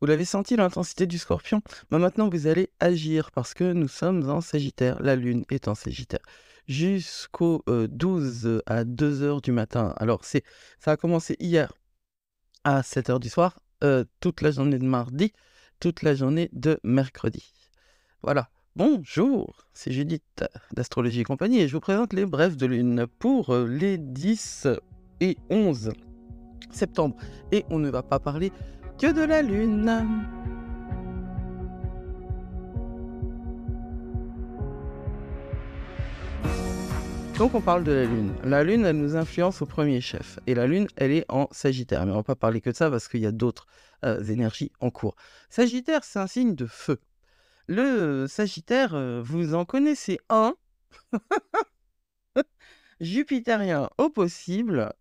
Vous l'avez senti l'intensité du Scorpion? Bah, maintenant vous allez agir parce que nous sommes en Sagittaire, la Lune est en Sagittaire. Jusqu'au 12 à 2 heures du matin. Alors ça a commencé hier à 7 heures du soir, toute la journée de mardi, toute la journée de mercredi. Voilà. Bonjour, c'est Judith d'Astrologie et compagnie et je vous présente les brèves de lune pour les 10 et 11 septembre. Et on ne va pas parler que de la lune. Donc on parle de la lune. La lune, elle nous influence au premier chef. Et la lune, elle est en Sagittaire. Mais on va pas parler que de ça parce qu'il y a d'autres énergies en cours. Sagittaire, c'est un signe de feu. Le Sagittaire, vous en connaissez un, jupitérien au possible,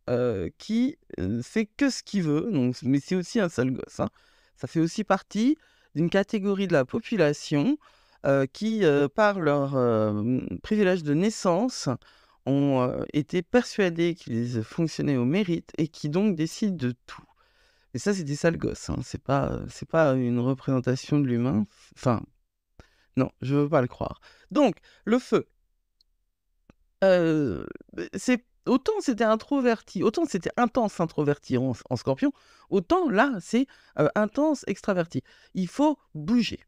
qui fait que ce qu'il veut. Donc, mais c'est aussi un sale gosse, hein. Ça fait aussi partie d'une catégorie de la population qui, par leur privilège de naissance, ont été persuadés qu'ils fonctionnaient au mérite et qui donc décident de tout. Et ça, c'est des sales gosses, hein. C'est pas une représentation de l'humain. Enfin, non, je veux pas le croire. Donc, le feu. Heu, c'est autant c'était introverti, autant c'était intense introverti en Scorpion, autant là, c'est intense extraverti. Il faut bouger.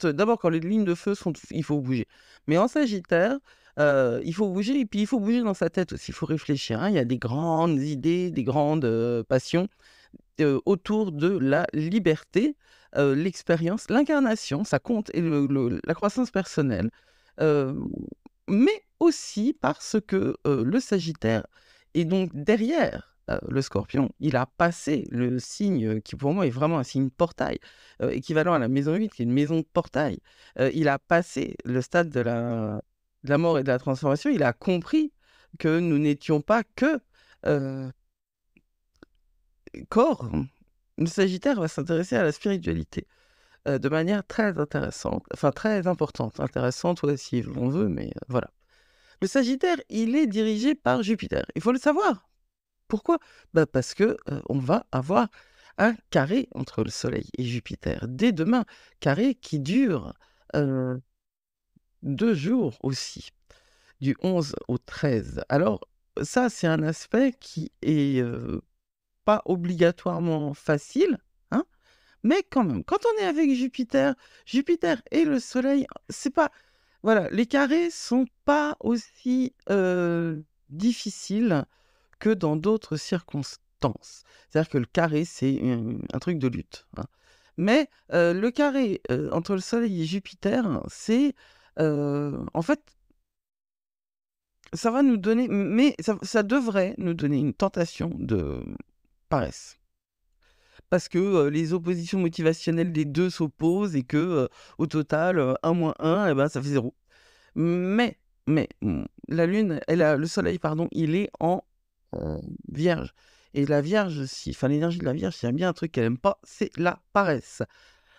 D'abord, quand les lignes de feu sont il faut bouger. Mais en Sagittaire, il faut bouger et puis il faut bouger dans sa tête aussi, il faut réfléchir, hein. Il y a des grandes idées, des grandes, passions, autour de la liberté, l'expérience, l'incarnation, ça compte et la croissance personnelle. Hem, mais aussi parce que, le Sagittaire est donc derrière, le Scorpion. Il a passé le signe, qui pour moi est vraiment un signe portail, équivalent à la maison 8 qui est une maison de portail. Il a passé le stade de la mort et de la transformation. Il a compris que nous n'étions pas que, heu, corps. Le Sagittaire va s'intéresser à la spiritualité, de manière très intéressante, enfin très importante. Intéressante, ouais, si on veut, mais voilà. Le Sagittaire, il est dirigé par Jupiter. Il faut le savoir. Pourquoi? Bah, parce que, on va avoir un carré entre le Soleil et Jupiter dès demain. Carré qui dure, heu, 2 jours aussi, du 11 au 13. Alors ça, c'est un aspect qui est, pas obligatoirement facile, hein, mais quand même, quand on est avec Jupiter, Jupiter et le Soleil, c'est pas voilà, les carrés sont pas aussi, difficiles que dans d'autres circonstances. C'est-à-dire que le carré, c'est un truc de lutte, hein. Mais, le carré, entre le Soleil et Jupiter, c'est, en fait, ça va nous donner mais ça devrait nous donner une tentation de paresse. Parce que, les oppositions motivationnelles des 2 s'opposent et que, au total, 1 moins 1 et ben, ça fait 0. Mais, la lune le soleil pardon, il est en, Vierge et la Vierge l'énergie de la Vierge, s'il y a bien un truc qu'elle aime pas, c'est la paresse.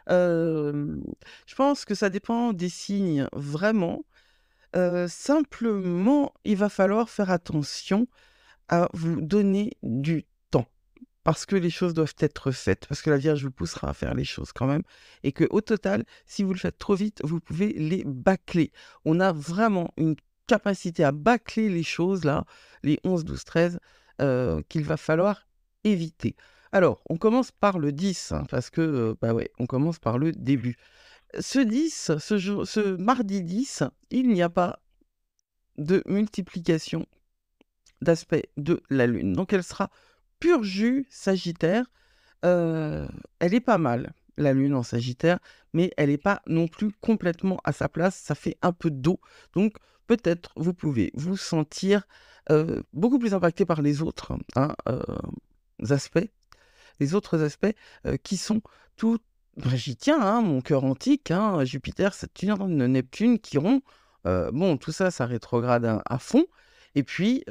Hem, je pense que ça dépend des signes vraiment, simplement, il va falloir faire attention à vous donner du temps. Parce que les choses doivent être faites, parce que la Vierge vous poussera à faire les choses quand même et que au total, si vous le faites trop vite, vous pouvez les bâcler. On a vraiment une capacité à bâcler les choses là, les 11, 12, 13, qu'il va falloir éviter. Alors, on commence par le 10, hein, parce que, bah, ouais, on commence par le début. Ce mardi 10, il n'y a pas de multiplication d'aspects de la Lune. Donc elle sera pur jus Sagittaire. Elle est pas mal, la Lune en Sagittaire, mais elle est pas non plus complètement à sa place. Ça fait un peu d'eau. Donc peut-être vous pouvez vous sentir, beaucoup plus impacté par les autres, hein, aspects. Les autres aspects, qui sont tout bah, j'y tiens, hein, mon cœur antique, hein, Jupiter, Saturne, Neptune qui ont, bon tout ça, ça rétrograde à fond et puis,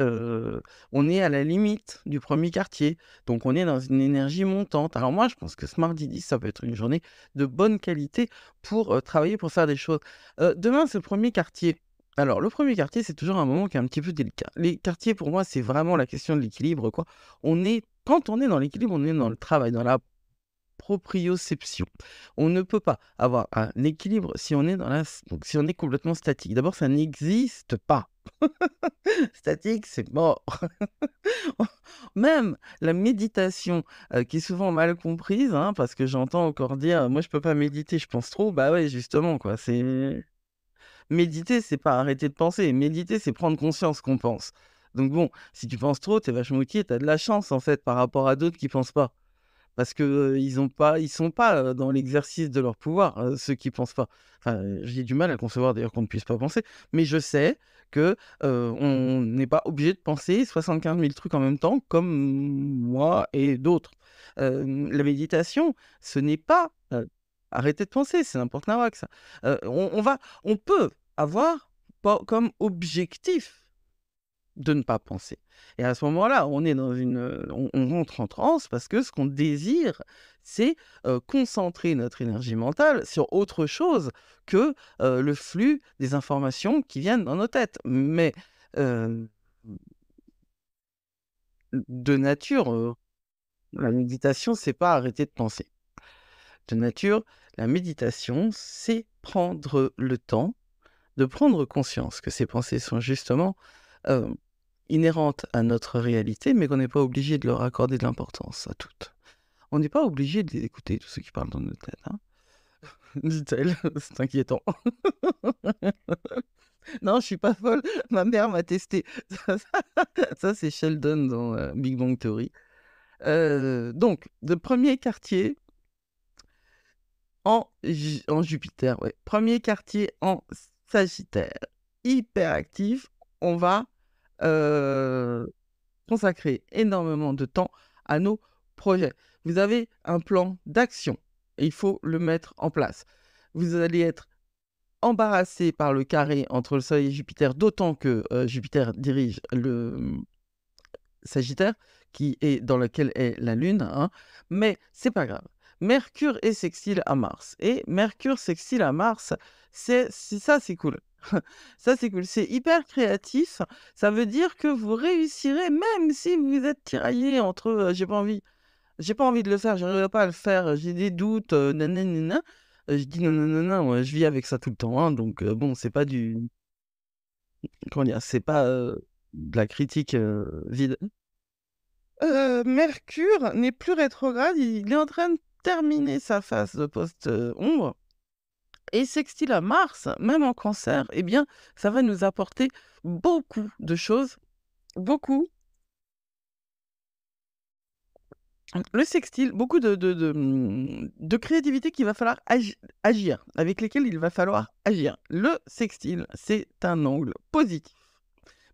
on est à la limite du premier quartier, donc on est dans une énergie montante. Alors moi, je pense que ce mardi 10, ça peut être une journée de bonne qualité pour, travailler, pour faire des choses. Demain, c'est le premier quartier. Alors le premier quartier, c'est toujours un moment qui est un petit peu délicat. Les quartiers, pour moi, c'est vraiment la question de l'équilibre, quoi. Quand on est dans l'équilibre, on est dans le travail, dans la proprioception. On ne peut pas avoir un équilibre si on est donc si on est complètement statique. D'abord, ça n'existe pas. Statique, c'est mort. Même la méditation, qui est souvent mal comprise, hein, parce que j'entends encore dire: «Moi, je peux pas méditer, je pense trop». Bah ouais, justement, quoi, c'est méditer, c'est pas arrêter de penser. Méditer, c'est prendre conscience qu'on pense. Donc bon, si tu penses trop, t'es vachement outil, tu as de la chance, en fait, par rapport à d'autres qui pensent pas. Parce que, ils sont pas, dans l'exercice de leur pouvoir, ceux qui pensent pas. Enfin, j'ai du mal à concevoir d'ailleurs qu'on ne puisse pas penser, mais je sais que, on n'est pas obligé de penser 75 000 trucs en même temps comme moi et d'autres. La méditation, ce n'est pas, arrêter de penser, c'est n'importe nawak ça. On peut avoir comme objectif de ne pas penser. Et à ce moment-là, on est dans on rentre en transe parce que ce qu'on désire, c'est, concentrer notre énergie mentale sur autre chose que, le flux des informations qui viennent dans nos têtes. Mais, heu, de nature, la méditation, c'est pas arrêter de penser. De nature, la méditation, c'est prendre le temps de prendre conscience que ces pensées sont justement, heu, inhérentes à notre réalité, mais qu'on n'est pas obligé de leur accorder de l'importance à toutes. On n'est pas obligé de les écouter, tous ceux qui parlent dans notre tête, hein, dit-elle, c'est inquiétant. Non, je suis pas folle, ma mère m'a testée. Ça, c'est Sheldon dans, Big Bang Theory. Donc, le premier quartier en Jupiter, ouais. Premier quartier en Sagittaire, hyper actif. On va consacrer énormément de temps à nos projets. Vous avez un plan d'action et il faut le mettre en place. Vous allez être embarrassé par le carré entre le Soleil et Jupiter, d'autant que Jupiter dirige le Sagittaire, qui est dans lequel est la Lune, hein, mais c'est pas grave. Mercure est sextile à Mars. Et Mercure sextile à Mars, ça, c'est cool. Ça, c'est cool. C'est hyper créatif. Ça veut dire que vous réussirez, même si vous êtes tiraillé entre j'ai pas envie de le faire, j'arriverai pas à le faire, j'ai des doutes, nanana. Je dis non, non, non, non, moi, je vis avec ça tout le temps, hein, donc bon, c'est pas comment dire, c'est pas de la critique vide. Mercure n'est plus rétrograde, il est en train de terminer sa phase de post-ombre. Et sextile à Mars, même en Cancer, eh bien, ça va nous apporter beaucoup de choses, beaucoup. Le sextile, beaucoup de créativité qu'il va falloir agir, avec lesquelles il va falloir agir. Le sextile, c'est un angle positif,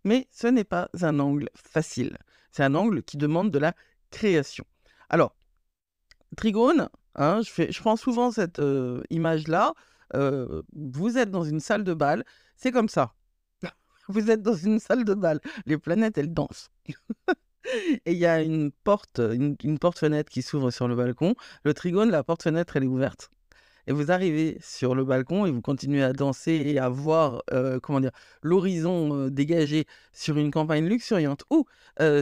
mais ce n'est pas un angle facile. C'est un angle qui demande de la création. Alors, Trigone, hein, je prends souvent cette image-là. Vous êtes dans une salle de bal, c'est comme ça. Vous êtes dans une salle de bal, les planètes, elles dansent. Et il y a une porte, une porte-fenêtre qui s'ouvre sur le balcon. Le Trigone, la porte-fenêtre, elle est ouverte. Et vous arrivez sur le balcon et vous continuez à danser et à voir, comment dire, l'horizon dégagé sur une campagne luxuriante ou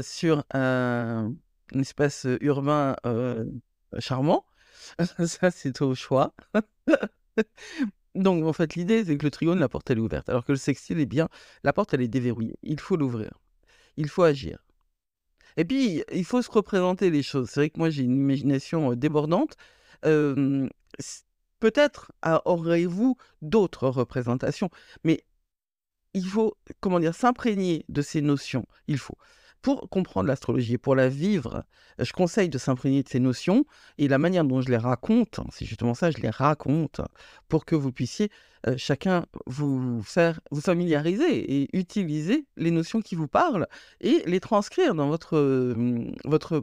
sur un espace urbain charmant. Ça, c'est au choix. Donc, en fait, l'idée, c'est que le trigone, la porte, elle est ouverte. Alors que le sextile, eh bien, la porte, elle est déverrouillée. Il faut l'ouvrir. Il faut agir. Et puis, il faut se représenter les choses. C'est vrai que moi, j'ai une imagination débordante. Euh, Peut-être aurez-vous d'autres représentations, mais il faut, comment dire, s'imprégner de ces notions. Il faut. Pour comprendre l'astrologie et pour la vivre, je conseille de s'imprégner de ces notions et la manière dont je les raconte, c'est justement ça, je les raconte pour que vous puissiez chacun vous familiariser et utiliser les notions qui vous parlent et les transcrire dans votre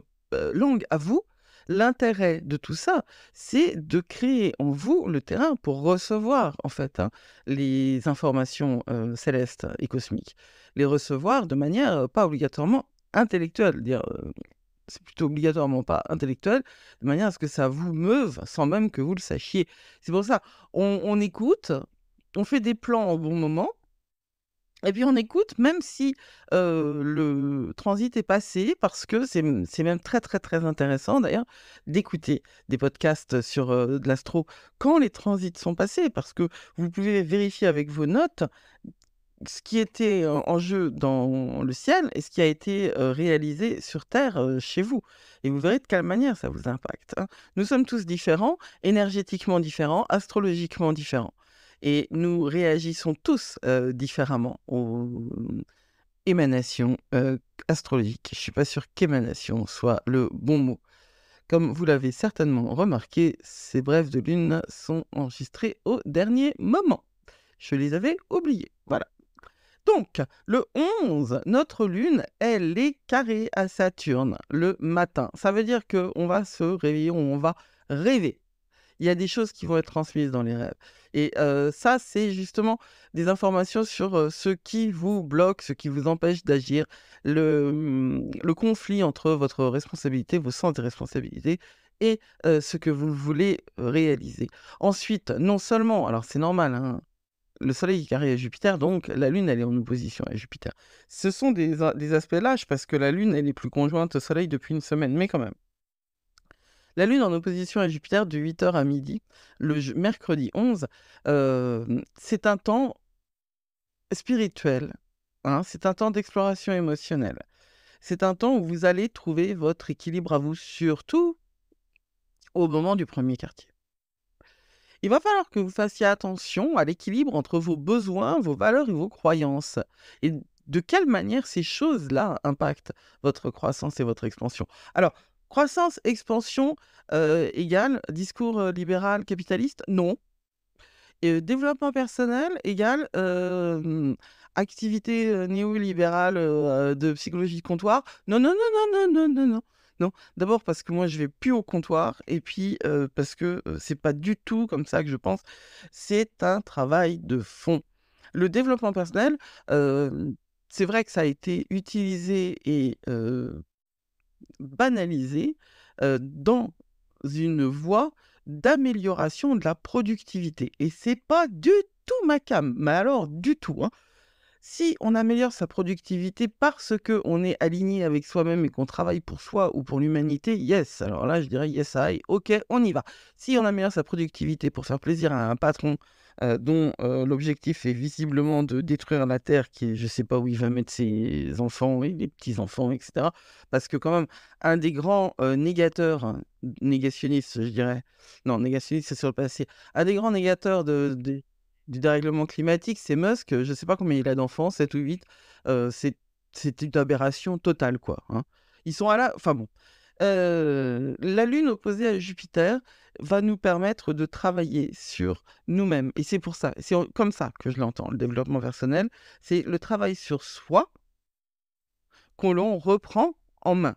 langue à vous. L'intérêt de tout ça, c'est de créer en vous le terrain pour recevoir, en fait, hein, les informations célestes et cosmiques. Les recevoir de manière pas obligatoirement intellectuelle, dire c'est plutôt obligatoirement pas intellectuel, de manière à ce que ça vous meuve sans même que vous le sachiez. C'est pour ça, on écoute, on fait des plans au bon moment, Et puis on écoute même si, le transit est passé parce que c'est même très, très, très intéressant d'ailleurs d'écouter des podcasts sur, de l'astro quand les transits sont passés parce que vous pouvez vérifier avec vos notes ce qui était en jeu dans le ciel et ce qui a été, réalisé sur terre, chez vous et vous verrez de quelle manière ça vous impacte, hein. Nous sommes tous différents, énergétiquement différents, astrologiquement différents et nous réagissons tous, différemment aux émanations, astrologiques. Je suis pas sûre qu'émanation soit le bon mot. Comme vous l'avez certainement remarqué, ces brèves de lune sont enregistrées au dernier moment. Je les avais oubliées, voilà. Donc, le 11, notre lune, elle est carrée à Saturne le matin. Ça veut dire qu'on va se réveiller, on va rêver. Il y a des choses qui vont être transmises dans les rêves. Et ça, c'est justement des informations sur ce qui vous bloque, ce qui vous empêche d'agir, le conflit entre votre responsabilité, vos sens de responsabilité et ce que vous voulez réaliser. Ensuite, non seulement, alors c'est normal, hein, le Soleil est carré à Jupiter, donc la Lune, elle est en opposition à Jupiter. Ce sont des aspects lâches parce que la Lune, elle est plus conjointe au Soleil depuis une semaine, mais quand même. La Lune en opposition à Jupiter de 8h à midi, mercredi 11, c'est un temps spirituel, hein, c'est un temps d'exploration émotionnelle. C'est un temps où vous allez trouver votre équilibre à vous, surtout au moment du premier quartier. Il va falloir que vous fassiez attention à l'équilibre entre vos besoins, vos valeurs et vos croyances. Et de quelle manière ces choses-là impactent votre croissance et votre expansion. Alors, croissance, expansion égale discours libéral capitaliste? Non. Et développement personnel égale activité néolibérale de psychologie de comptoir? Non, non, non, non, non, non, non, non. Non, d'abord parce que moi je vais plus au comptoir et puis parce que c'est pas du tout comme ça que je pense. C'est un travail de fond. Le développement personnel, c'est vrai que ça a été utilisé et banalisé dans une voie d'amélioration de la productivité. Et c'est pas du tout ma came, mais alors du tout, hein. Si on améliore sa productivité parce qu'on est aligné avec soi-même et qu'on travaille pour soi ou pour l'humanité, yes. Alors là, je dirais yes, I, ok, on y va. Si on améliore sa productivité pour faire plaisir à un patron dont l'objectif est visiblement de détruire la Terre, qui est, je sais pas où il va mettre ses enfants et les petits-enfants, etc. Parce que quand même, un des grands négateurs, hein, négationnistes, je dirais, non, négationniste, c'est sur le passé, un des grands négateurs du dérèglement climatique, c'est Musk, je ne sais pas combien il a d'enfants, 7 ou 8, c'est une aberration totale, quoi, hein. Ils sont à la... Enfin bon. La Lune opposée à Jupiter va nous permettre de travailler sur nous-mêmes. Et c'est pour ça, comme ça que je l'entends, le développement personnel, c'est le travail sur soi qu'on l'on reprend en main.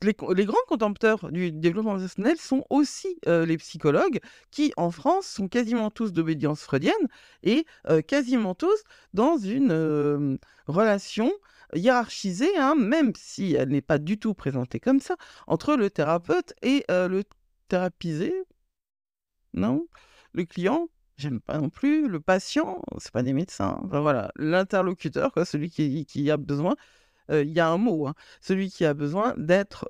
Les grands contempteurs du développement personnel sont aussi les psychologues qui, en France, sont quasiment tous d'obédience freudienne et quasiment tous dans une relation hiérarchisée, hein, même si elle n'est pas du tout présentée comme ça, entre le thérapeute et le thérapisé, non? Le client, j'aime pas non plus. Le patient, c'est pas des médecins. Enfin, voilà, l'interlocuteur, quoi, celui qui a besoin il y a un mot, hein, celui qui a besoin d'être,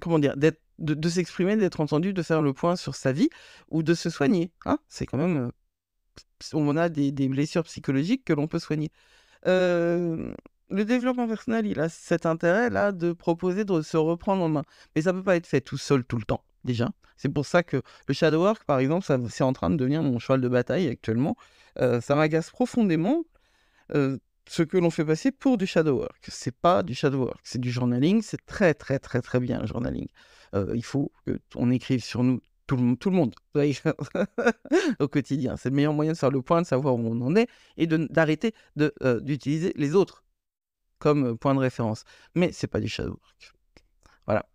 comment dire, de s'exprimer, d'être entendu, de faire le point sur sa vie ou de se soigner, hein. C'est quand même, on a des blessures psychologiques que l'on peut soigner. Euh, le développement personnel, il a cet intérêt-là de proposer de se reprendre en main. Mais ça peut pas être fait tout seul tout le temps, déjà. C'est pour ça que le shadow work, par exemple, c'est en train de devenir mon cheval de bataille actuellement. Ça m'agace profondément ce que l'on fait passer pour du shadow work. C'est pas du shadow work, c'est du journaling. C'est très, très, très, très bien, le journaling. Il faut qu'on écrive sur nous, tout le monde, au quotidien. C'est le meilleur moyen de faire le point, de savoir où on en est et d'arrêter d'utiliser les autres comme point de référence. Mais c'est pas du shadow work. Voilà.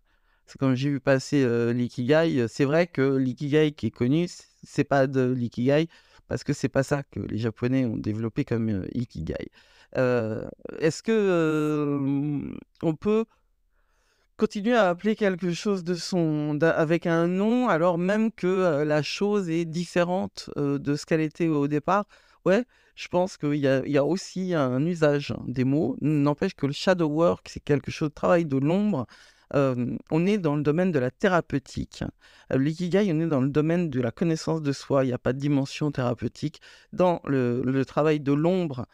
C'est comme j'ai vu passer l'ikigai. C'est vrai que l'ikigai qui est connu, c'est pas de l'ikigai parce que c'est pas ça que les Japonais ont développé comme ikigai. Est-ce que on peut continuer à appeler quelque chose avec un nom alors même que la chose est différente de ce qu'elle était au départ? Ouais, je pense qu'il y a aussi un usage des mots. N'empêche que le shadow work, c'est quelque chose, travail de l'ombre. On est dans le domaine de la thérapeutique. L'ikigai, on est dans le domaine de la connaissance de soi. Il n'y a pas de dimension thérapeutique. Dans le travail de l'ombre,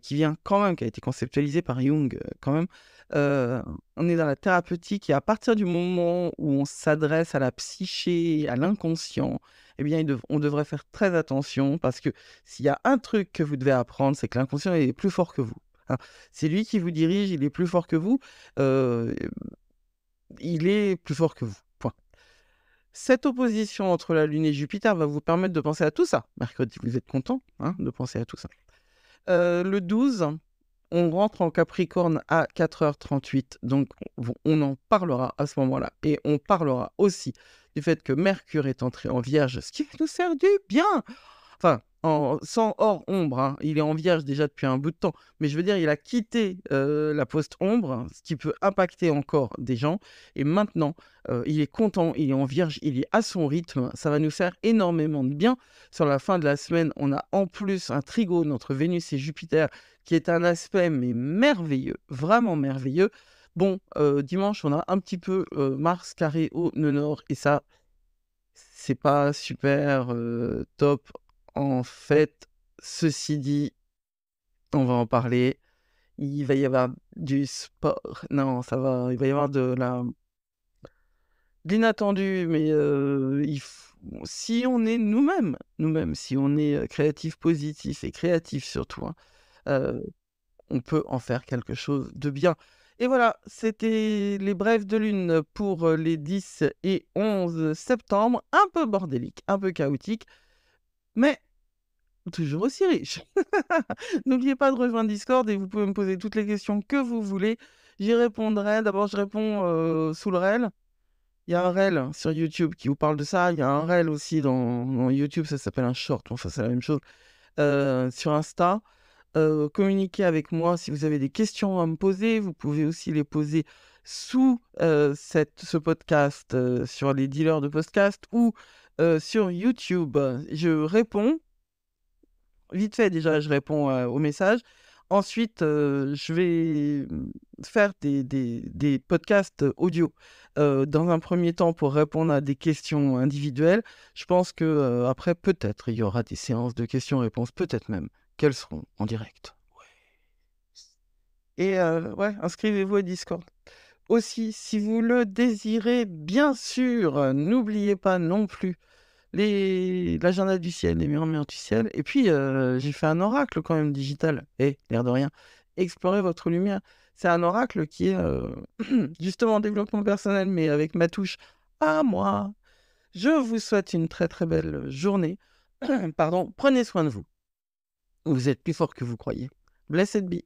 qui vient quand même, qui a été conceptualisé par Jung, quand même, euh, on est dans la thérapeutique et à partir du moment où on s'adresse à la psyché, à l'inconscient, eh bien, on devrait faire très attention parce que s'il y a un truc que vous devez apprendre, c'est que l'inconscient est plus fort que vous. Hein. C'est lui qui vous dirige, il est plus fort que vous. euh, il est plus fort que vous. Point. Cette opposition entre la Lune et Jupiter va vous permettre de penser à tout ça. Mercredi, vous êtes content de penser à tout ça. Le 12, on rentre en Capricorne à 4h38, donc on en parlera à ce moment-là. Et on parlera aussi du fait que Mercure est entré en Vierge, ce qui nous sert du bien. Enfin, sans hors ombre, hein. Il est en Vierge déjà depuis un bout de temps, mais je veux dire, il a quitté la post-ombre, ce qui peut impacter encore des gens, et maintenant, il est content, il est en Vierge, il est à son rythme, ça va nous faire énormément de bien. Sur la fin de la semaine, on a en plus un trigone entre Vénus et Jupiter, qui est un aspect mais merveilleux, vraiment merveilleux. Bon, dimanche, on a un petit peu Mars carré au nœud nord, et ça, c'est pas super top. En fait, ceci dit, on va en parler. Il va y avoir du sport. Non, ça va. Il va y avoir de l'inattendu, mais si on est nous-mêmes, si on est créatif, positif et créatif surtout, hein, euh, on peut en faire quelque chose de bien. Et voilà, c'était les brèves de lune pour les 10 et 11 septembre. Un peu bordélique, un peu chaotique, mais toujours aussi riche. N'oubliez pas de rejoindre Discord et vous pouvez me poser toutes les questions que vous voulez. J'y répondrai. D'abord, je réponds sous le réel. Il y a un réel sur YouTube qui vous parle de ça. Il y a un réel aussi dans YouTube, ça s'appelle un short. Enfin, c'est la même chose. Sur Insta. Communiquez avec moi si vous avez des questions à me poser. Vous pouvez aussi les poser sous ce podcast sur les dealers de podcast ou sur YouTube. Je réponds. Vite fait, déjà, je réponds aux messages. Ensuite, je vais faire des podcasts audio dans un premier temps pour répondre à des questions individuelles. Je pense que après, peut-être, il y aura des séances de questions-réponses, peut-être même qu'elles seront en direct. Et ouais, inscrivez-vous au Discord. Aussi, si vous le désirez, bien sûr, n'oubliez pas non plus l'agenda du ciel, les murmures du ciel. Et puis, j'ai fait un oracle quand même digital. L'air de rien. Explorez votre lumière. C'est un oracle qui est justement en développement personnel, mais avec ma touche à moi. Je vous souhaite une très très belle journée. Pardon, prenez soin de vous. Vous êtes plus fort que vous croyez. Blessed be.